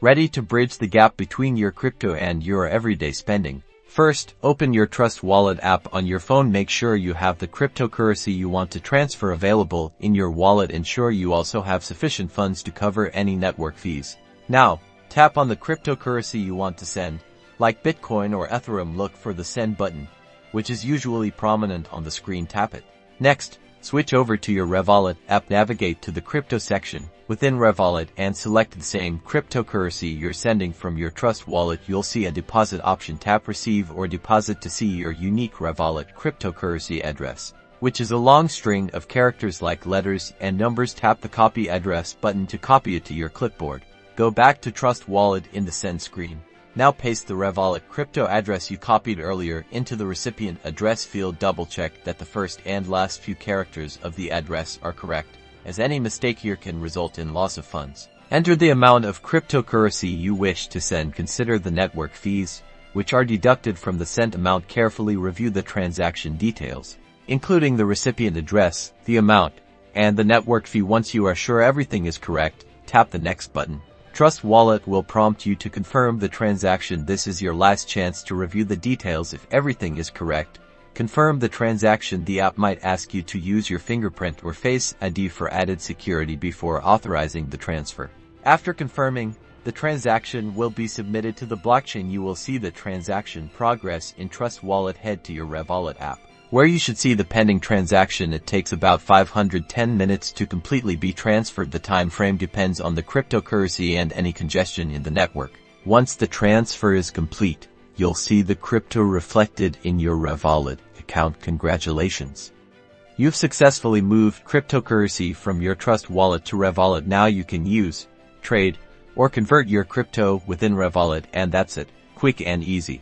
Ready to bridge the gap between your crypto and your everyday spending? First, open your Trust Wallet app on your phone. Make sure you have the cryptocurrency you want to transfer available in your wallet. Ensure you also have sufficient funds to cover any network fees. Now, tap on the cryptocurrency you want to send. Like Bitcoin or Ethereum, look for the Send button, which is usually prominent on the screen. Tap it. Next, switch over to your Revolut app. Navigate to the crypto section within Revolut and select the same cryptocurrency you're sending from your Trust Wallet. You'll see a deposit option. Tap Receive or Deposit to see your unique Revolut cryptocurrency address, which is a long string of characters like letters and numbers. Tap the Copy Address button to copy it to your clipboard. Go back to Trust Wallet in the Send screen. Now paste the Revolut crypto address you copied earlier into the recipient address field. Double check that the first and last few characters of the address are correct, as any mistake here can result in loss of funds. Enter the amount of cryptocurrency you wish to send. Consider the network fees, which are deducted from the sent amount. Carefully review the transaction details, including the recipient address, the amount, and the network fee. Once you are sure everything is correct, tap the Next button. Trust Wallet will prompt you to confirm the transaction. This is your last chance to review the details. If everything is correct, confirm the transaction. The app might ask you to use your fingerprint or Face ID for added security before authorizing the transfer. After confirming, the transaction will be submitted to the blockchain. You will see the transaction progress in Trust Wallet. Head to your Revolut app, where you should see the pending transaction. It takes about 510 minutes to completely be transferred. The time frame depends on the cryptocurrency and any congestion in the network. Once the transfer is complete, you'll see the crypto reflected in your Revolut account. Congratulations! You've successfully moved cryptocurrency from your Trust Wallet to Revolut. Now you can use, trade, or convert your crypto within Revolut, and that's it. Quick and easy.